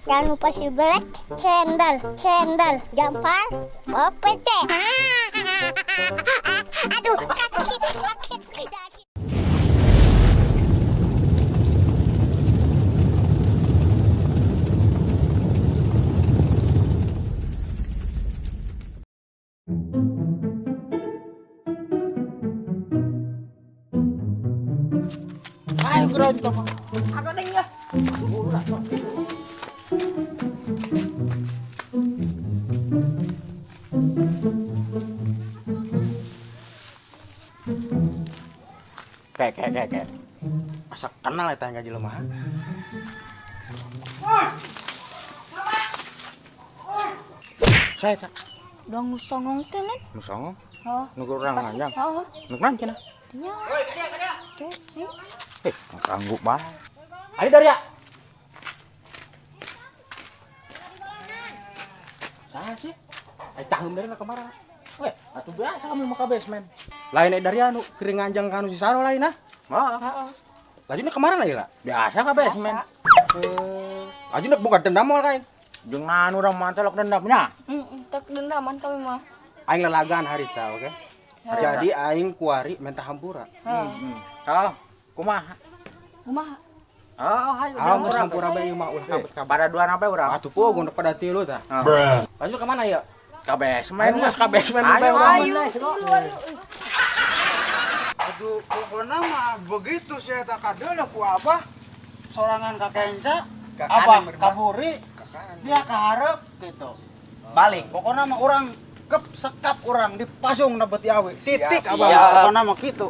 Jangan lupa subscribe channel Gampar OPT. Aduh, kaki sakit. Ayo gerak kita. Ada nih ya. Kayak. Masa kenal ya tanya jelema. Saya tak. Dong songong tenan. Nu songong. Oh. Nu urang lanjang. Oh. Nu kan cenah. Nya. Ganggu banget. Ayo Daria. Saya sih. Cahum dari kemarin. Weh, atuh biasa kami maka basement. Lain dari anu kering anjang kanu si Saro lain ah. Heeh. Lajuna kemarin lagi lah. Biasa ka basement. Lajuna buka dendam moal kain. Jeung naon urang mantelok dendamnya. Tak dendaman kami mah. Aing lalagaan harita, oke? Jadi aing kuari menta hampura. Oh, kumaha? Kumaha? Oh, hayu. Geus hampura bae mah ulah kabut ka baraduan apa urang? Atuh po gondok pada tilu tah. Lanjut ke mana ya? Ka basement, geus ka basement bae urang. Aduh, pokoknya mah begitu saya tak kadel ku abah sorangan ka kenca abah kaburi dia kaharep gitu balik pokoknya mah orang kep sekap orang dipasung na beti awi titik abah pokoknya mah gitu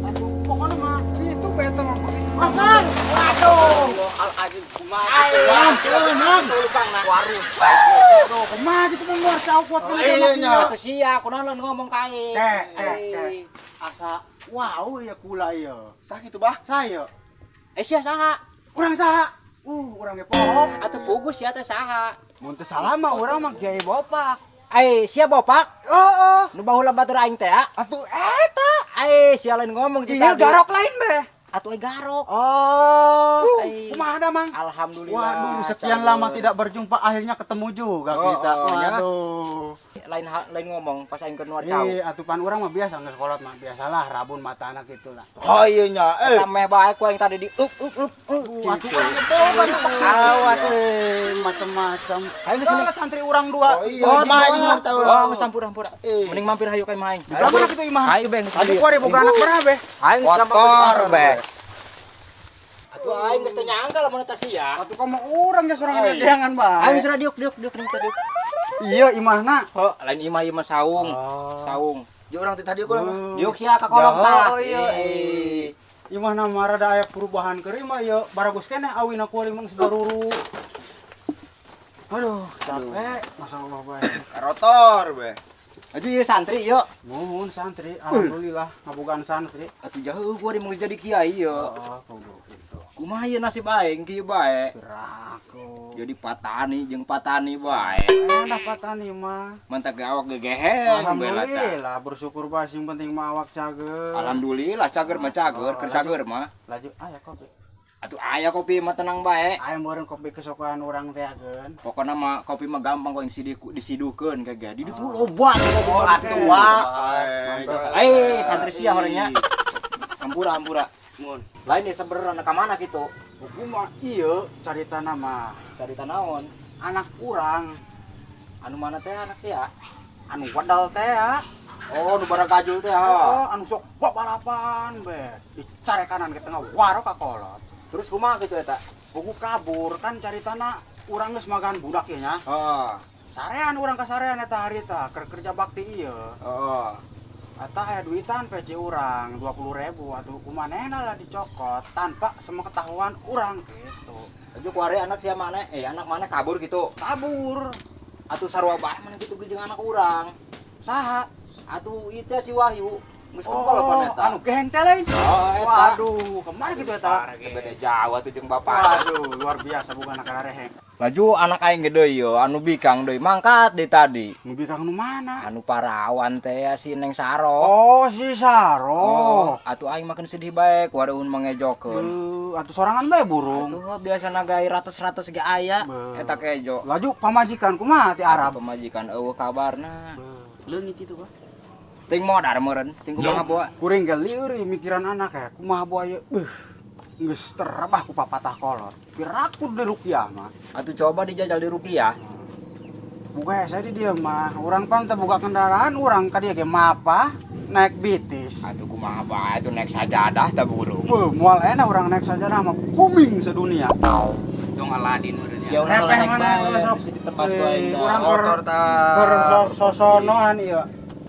aduh pokoknya mah itu beta mah begitu Hasan. Waduh. Al ajib kumaha? Ayo, tukang na warung. aduh kumaha gitu mah cau kuat kan Iya, sia kunaon ngomong kae. asa wow ya kula ya sah gitu bah saya Sia saha? urang saha urang ge poho Atuh pugus sia teh saha? mun teu salah mah urang mah kiai bopak Sia bopak. heeh Nu baheula batur aing teh ya. atuh eta Sia lain ngomong iya garok lain be Atuh garok. oh kumaha da mang Alhamdulillah. waduh sekian lama tidak berjumpa akhirnya ketemu juga kita waduh lain ngomong pas aing keur nuar cau. atupan urang mah biasa geus kolot mah biasalah rabun mata anak gitu lah Oh iya nya. Sampe bae ku aing tadi di up. atuh urang boban awas macam-macam Ayo sini santri urang dua Oh, mah tahu. Oh, sampura-sampura. Mending mampir hayu ka imah aing. mana kitu imah Hayu beng. aduh kuari boga anak berapa be Aing kotor be Atuh aing geus teu nyangka lamun eta sia. atuh komo urang ya sorangan jangan bae Aing geus diuk diuk. iya imahna Oh, lain imah saung. Oh. Saung. Jeung urang teh tadi ku Oh. diuk sia ka kolong tah. Oh iya. Imahna mah rada aya perubahan keur mah ya baragus keneh awina kuring mah sabaruru. Aduh, capek. Masyaallah bae. Rotor be. Atuh ieu santri ieu. Nuhun santri, alhamdulillah ngabogaan santri. Atuh jauh gua mau jadi kiai ieu. Heeh, kudu kitu. Kumaha ieu nasib aing kieu bae. Beraku. Jadi patani jeung patani bae. Enak patani mah. Mantap awak gegehen bela tah. Alhamdulillah bersyukur bae sing penting mah awak cager. Alhamdulillah cager mah cager, keur cager mah. Laju aya kopi. Atuh aya kopi mah tenang bae. Aya meureun kopi kesukaan urang teh ageun. Pokona mah kopi mah gampang kok disidukeun kagak. Di ditu loba kopi atua. Santri sia horenya. Ampura. Mun. Lain ya sebenarnya ka mana kitu? Buku mah ieu caritana mah Carita naon? anak urang Anu mana teh anak sia? anu wadal teh ya. Oh, nu bara gajul teh. Oh, anu sok balapan be. Dicare kanan ke tengah warok ka kolot. Terus kumaha kitu eta? Buku kabur kan caritana urang geus magan budak ieu nya. Heeh. Sarean urang ka sarean eta harita keur kerja bakti ieu. Heeh. Eta aya duitan PC urang 20.000 atuh kumanehna lah dicokot tanpa sepengetahuan urang gitu. Aju kuare anak sia mana? Anak mana kabur gitu. Kabur. Atuh sarua bae mana gitu jeung anak urang. Saha? Atuh ieu teh si Wahyu. Geus kumpul pan eta. Anu gehenteng lain. Oh, eta. Waduh, kemana gitu eta? Beda Jawa tuh jeung bapak. Waduh, luar biasa bukan anak reheng. Laju anak aing gede yo anu bikang deui mangkat di tadi. Nu bikang nu mana? Anu parawan teh si Neng Saro. Oh, si Saro. Atuh aing makin sedih bae ku hareuun mangejokeun. Atuh sorangan bae burung. Atuh biasana gai ratus-ratus ge aya Beuh. eta kejo. Laju pamajikan kumaha ti Arab. Pemajikan eueuh kabarna. Leungit itu, Pak. Ting modar meureun, ting kumaha bawa. Kuring ge lieur mikiran anak ya, kumaha bawa ieu. Geus terabah ku papatah kolot. Pirakud di rupiah mah. Atuh coba dijajal di rupiah. Buka saya di dia mah. Urang pang teu boga kendaraan, urang ka dieu ge mapa naik bitis. Atuh kumaha bae atuh naik sajadah teh burung. Moal enak urang naik saja mah booming sedunia. Dong Aladin meureun Ya urang Repeh naik mana bae sok. bisa ditepas bae. Urang Motor keur sosonoan ieu.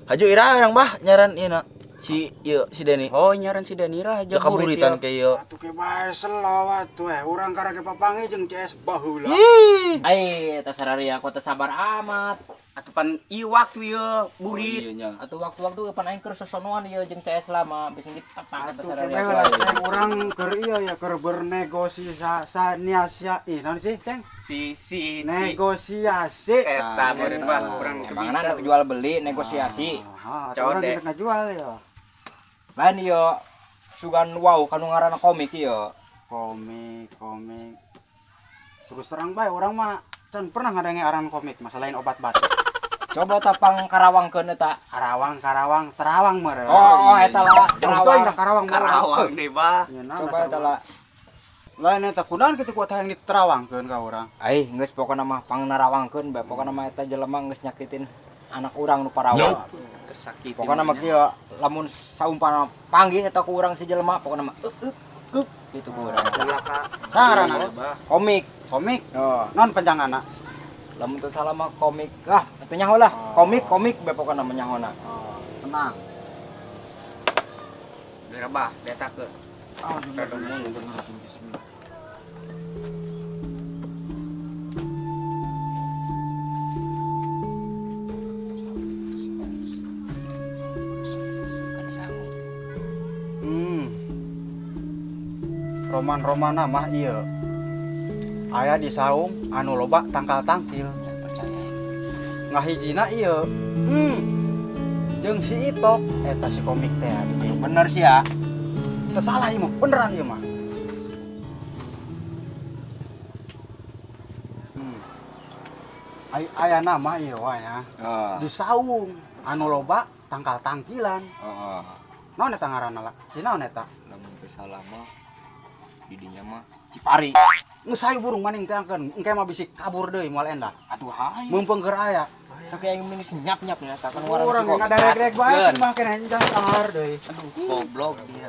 Haju ira orang bah nyaran ieu na si Deni. Oh, nyaran si Danira aja Kaburitan ke ieu. Atuh ke bae selo atuh urang karage papangi jeung CS baheula. Ai eta sararea aku teh sabar amat. Atuh pan ieu waktu ieu burit. Atuh waktu-waktu pan aing keur sosonoan ieu jeung CS lama bisa ditepak eta Atuh ke sararea. bae lah urang keur ieu ya keur bernegosiasi naon sih, Teng? Si Negosiasi. eta meureun mah urang teu Emangna bisa. jual beli negosiasi. Urang Code. kita ngajual ya. Lain ieu sugan wow kanu ngaranna komik ieu. Komik. Terus terang bae urang mah can pernah ngadenge aran komik masalah lain obat batuk. Coba tapang karawangkeun eta. Terawang meureun. Oh eta lah Terawang Karawang. Karawang deh bah. Coba eta lah. Lain eta kunaon kitu kuat hayang diterawangkeun ka urang. Ai geus pokona mah pangnarawangkeun bae pokona mah eta jelema geus nyakitin anak urang nu parawan. Tersakiti. Pokona mah kieu lamun saumpama panggih eta ku urang si jelema pokona mah gitu ku urang. Sarana Komik. komik. Oh, Non panjanganna. lamun teu salah mah komik. Atuh nyaho lah. Komik bae pokona mah nyahona. Tenang. Geura bah detakeun. Roman-romana mah ieu. Aya di saung anu loba tangkal-tangkil. Percaya. Ngahijina ieu. Jeung si Itok eta si komik teh. Bener sih ya. Teu salah ieu mah, beneran ieu mah. Aya nama ieu wae ya. Di saung anu loba tangkal-tangkilan. Heeh. Naon eta ngaranna lah? Cinaon eta? Lamun teu salah mah didinya mah Cipari. Geus hayu burung maning teh angkeun, engke mah bisi kabur deui moal endah. Atuh hayu. Mumpung keur aya. Saking aing minis nyap-nyap nya eta kan Urang ngadarek-darek bae mah kena enjang kahar deui. Aduh, goblok dia.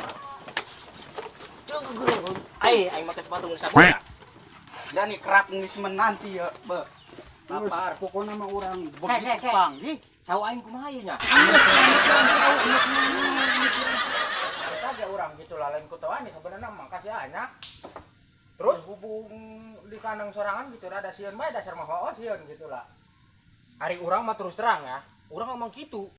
Ai aing make sepatu geus sabuna. Dan nih kerak geus menanti ya, Be. Lapar. Pokona mah urang begitu panggih. Cau aing kumaha ieu nya? Saja orang gitu lah lain kutuan nih sebenarnya makasih aja. Terus hubung di kandang sorangan gitu ada sieun bae dasar mah hoos sieun gitu lah. Hari urang mah terus terang ya. Urang ngomong gitu.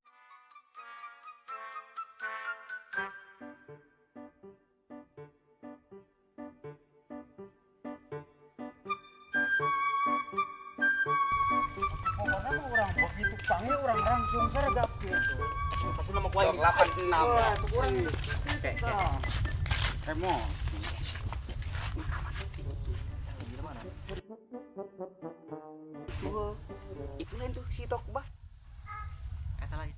Pokona mah urang begitu panggih urang langsung sergap gitu. Pasti nama gua 86 ya. Tuh urang emosi. Itu lain tuh si Tok bah. Eta lain.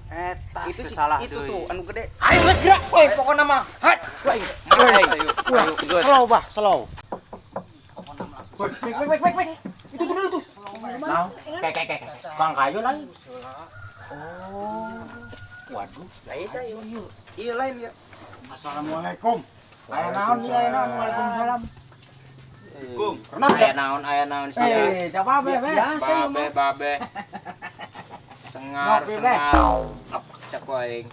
Eta Itu sih salah itu deui. tuh anu gede. Aing geus gerak we pokona mah. Hat. Slow bah, slow. Wek. Itu tuh. Nah, kek. Bang kayu lain. Waduh, lain saya. Iya lain ya. Assalamualaikum. Aya naon ieu aya naon? Waalaikumsalam. Kum. Aya naon sih? Coba be. Babe. Sengar. Apa cak aing?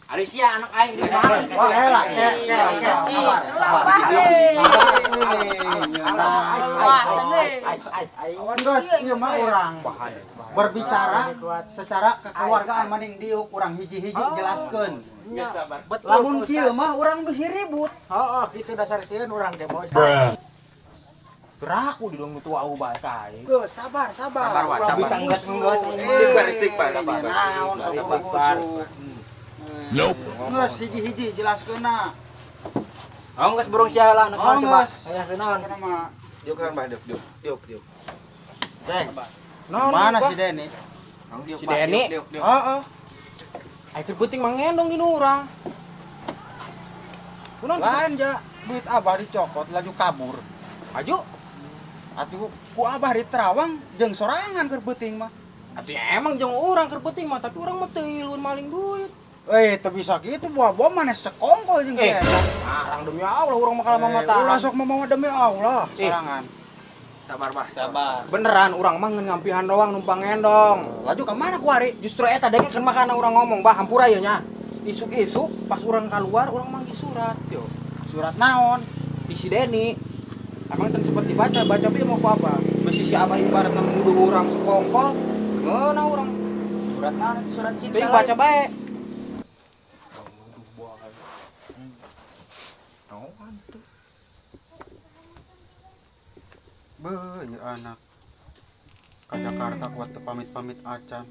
Ari sia anak aing di mana? Wah, elah, Wah, sene. Awan guys, ieu mah urang berbicara secara kekeluargaan mending diuk urang hiji-hiji jelaskeun. Lamun kieu mah urang bisi ribut. Heeh, kitu dasar sieun urang teh bos. Beraku di dong tua ubah kae. Geus sabar. Sabar, Wak, sabar. Bisa enggak Istighfar. Naon sabar. Nope. Geus hiji-hiji jelaskeunna. Oh, geus burung sia lah anak Oh, coba. geus. Aya kenaon? Kana mah Diuk kan bah, diuk. Deng. Mana si Deni? Si Deni. Heeh. Ai keur penting mangendong di urang. Kunaon? Lain ja, duit abah dicokot laju kabur. Maju. Atuh ku abah di Terawang jeung sorangan keur beuting mah. Atuh emang jeung urang keur penting mah, tapi urang mah teu ilun maling duit. Teu bisa gitu buah-buah manes sekongkol jeung Eh, eta. Arang demi Allah urang mah kalah mata. Ulah sok mamawa demi Allah, sorangan. Sabar bah. Beneran urang mah ngeun ngampihan doang numpang ngendong. Laju ka mana ku ari? Justru eta dengekeun mah kana urang ngomong, bah hampura ieu nya. Isuk-isuk pas urang keluar urang manggih surat, yo. Surat naon? Di si Deni. Emang kan sempat dibaca bieu mau ku apa? Besi si abah ibaratna nuduh urang sekongkol. Ngeuna urang. Surat naon? Surat cinta. Teuing baca bae. Beuh, ieu anak. Ka Jakarta kuat teu pamit-pamit acan.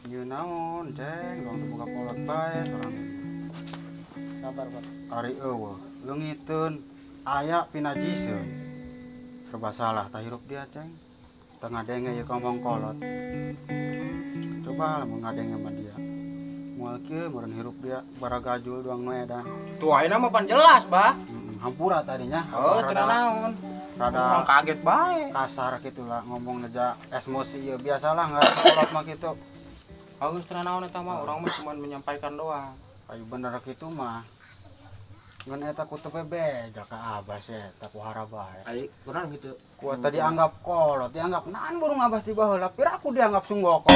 Ieu naon, Ceng? Dong buka kolot bae sorang. Sabar, Pak. Ari eueuh, leungiteun aya pinajieun. Serba salah tah hirup dia, Ceng. Teu ngadenge ieu ngomong kolot. Coba lamun ngadenge mah dia. Moal kieu meureun hirup dia baragajul doang nu edan. Tuh ayeuna mah pan jelas, Bah. Hampura tadinya. Oh, Rada- teu naon. Urang Rada kaget bae. kasar gitu lah ngomong ngeja emosi ya biasalah nggak kolot mah gitu. Agus teu naon eta mah, urang mah cuma menyampaikan doang. Ayo bener gitu mah ngan eta ku teu beda ka abah sih eta ku harap bae. Ai, kurang gitu. Ku tadi anggap kolot dianggap naon burung abah tiba heula piraku dianggap sunggokong.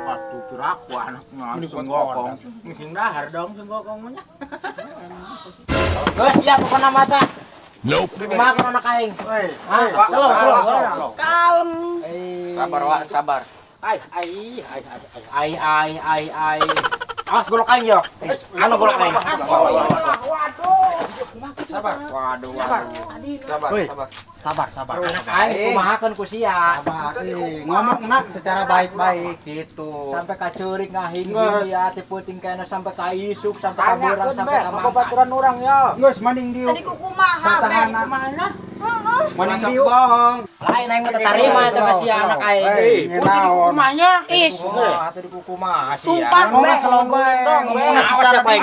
Atuh piraku anak langsung gokong. Mungkin dahar dong sunggokong mah nya. Geus ya pokona mata. Nope. Makan anak aing. Woi, Slow. Kalem. Sabar, Wak, sabar. Ai. Awas golok aing yo. Anu golok aing. sabar. Waduh. Woi, Sabar. sabar. Anak aing kumahakeun ku sia. Sabar, ngomong nak secara baik-baik gitu. Sampai kacurik ngahing Geus. dia teh peuting kana sampai ka isuk sampai ka beurang sampai ka Apa mangkat. baturan urang yo. Geus mending diuk. Tadi ku kumaha. Pertahanan. Mana? Mending diuk bohong. Lain aing mah teu tarima eta ka sia anak aing. Naon? Kumanya? Is. Atuh di kuku mah. Sumpah, Ngomong selong bae, ngomongna secara baik.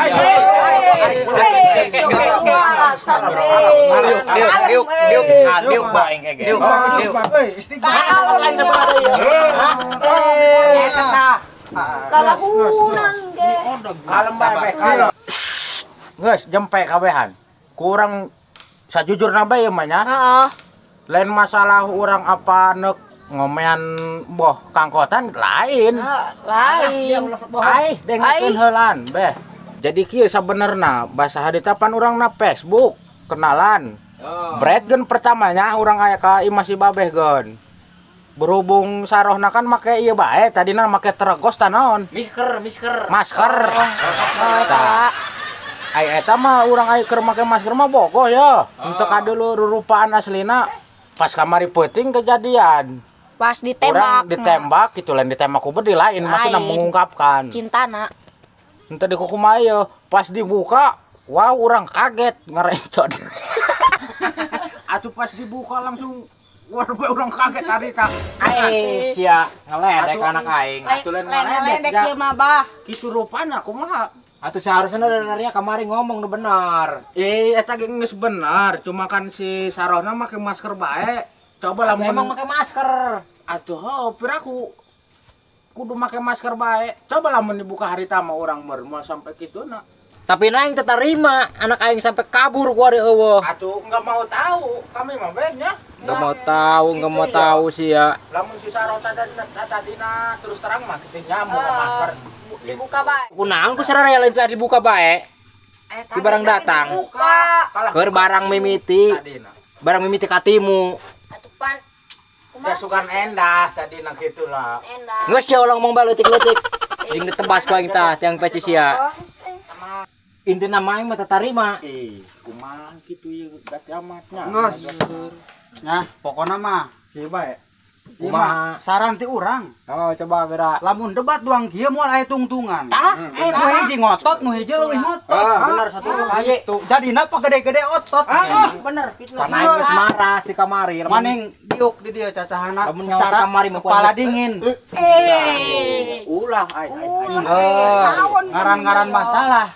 Diuk bae kayak gitu. Kalahunan ge. Kalem bae. Geus jempe kabehan. Kurang sajujurna bae mah nya. Heeh. Lain masalah urang apa neuk ngomean boh kangkotan lain. Lain. Ai dengekeun heulan beh. Jadi kieu sabenerna bahasa haditapan urangna Facebook kenalan. Breadgen pertamanya urang aya ka imah si babeh gen. Berhubung sarohna kan make ieu bae tadina make teregos tah naon? Masker. Tah. Ai eta mah urang aya keur make masker mah bogoh ya. Untuk kadeuleu rurupaan aslina pas kamari peuting kejadian. Pas ditembak. Urang ditembak gitu lain ditembak ku beuti lain maksudna Lain. mengungkapkan. Cintana. Ente di kukumaha ieu pas dibuka wow urang kaget ngarencot. Atuh pas dibuka langsung waduh urang kaget ari tah. Ai sia ngeledek anak aing. Atuh lain ngeledek Ledek ieu mah bah. kitu rupana kumaha. Atuh seharusnya dari kamari ngomong nu benar. Eta ge geus bener, cuma kan si sarohna make masker bae. Coba lamun Emang pakai masker. atuh heuh piraku kudu make masker bae. Coba lamun dibuka harita mah urang mau sampai kituna. Tapi naing teu tarima anak aing sampai kabur ku ari eueuh. Atuh enggak mau tahu, kami mah behnya. Enggak mau tahu sih ya. Lamun si Sarota tadina terus terang mah kita nyamuk ke masker. Dibuka bae. Kunang ku sararea lain tadi dibuka bae. Di barang datang. Buka. Keur barang mimiti. Tadina. Barang mimiti katimu. Atuh pan. Ya sukan endah tadi nak gitulah. Endah. Geus sia ulang mong baleutik-leutik. Jeung ditebas ku aing tah tiang peci sia. Intina mah aing mah tatarima. Kumaha kitu ieu gati amatnya. Nges. Nah, pokoknya mah kieu bae. Ieu mah Kumaha? saran ti urang. Oh, coba gerak. Lamun debat doang kieu moal aya tungtungan. Nu hiji ngotot, nu hiji leuwih ngotot. Bener satu kali. Tuh, jadina pagede-gede otot. Bener. Panaing geus marah ti kamari. Maning diuk di dieu cacahana Lamun nyawa secara kamari mah kepala kuat. dingin. Ulah ai. Ngaran-ngaran masalah.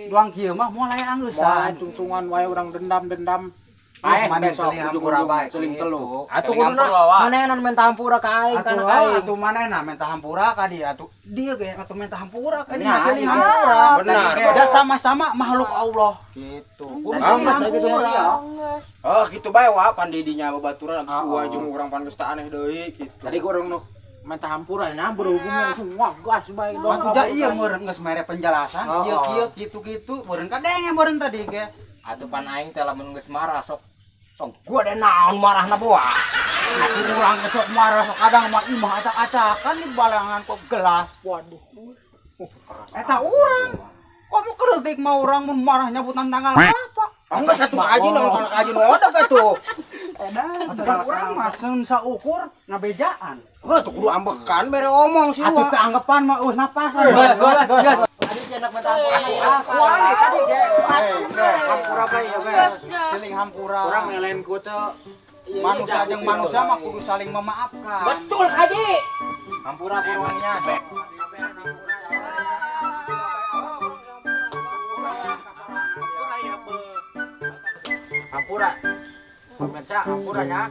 Doang kieu mah moal aya angeusan. Cungcungan wae urang dendam-dendam. Aing Aing maning besok seling ujung-ujung hampura bae. seling telu. Atuh Seling kuduna hampura, Wak. manenan minta hampura ka aing kana aing. Atuh manehna minta hampura ka dia atuh. Dia ge atuh minta hampura ka dia Nah, seling iya. hampura. Benar. Da sama-sama makhluk Allah. Gitu. Kudu seling hampura. Oh, gitu bae wa pandidinya babaturan geus suwa jeung urang pan geus teu aneh deui kitu. Tadi ku urang nu minta hampura nya berhubungnya semua gas bae dong. Atuh da ieu meureun geus mere penjelasan. Kieu kitu-kitu meureun kadenge meureun tadi ge. Atuh pan aing teh lamun geus marah sok gua ada naon marahna boa. Atuh urang ge sok marah sok kadang mah imah acak-acakan di balangan kok gelas. Waduh. Eta urang. Kamu kritik mah urang mun marah nyabutan tanggal apa? Angga satu kaji nong kaji nu odag atuh. Atuh urang mah seun saukur ngabejaan. Wah, tuh kudu ambekan mere omong sih Atuh wa. teu anggapan mah napasan. Gas. Tadi si anak minta hampura. Aku ani tadi ge. Hampura bae ya bae. Seling hampura. Urang ngelain ku teh Manusia jeung manusia mah kudu saling memaafkan. betul kaji. Hampura kurangnya. Hampura. Pemirsa, hampuranya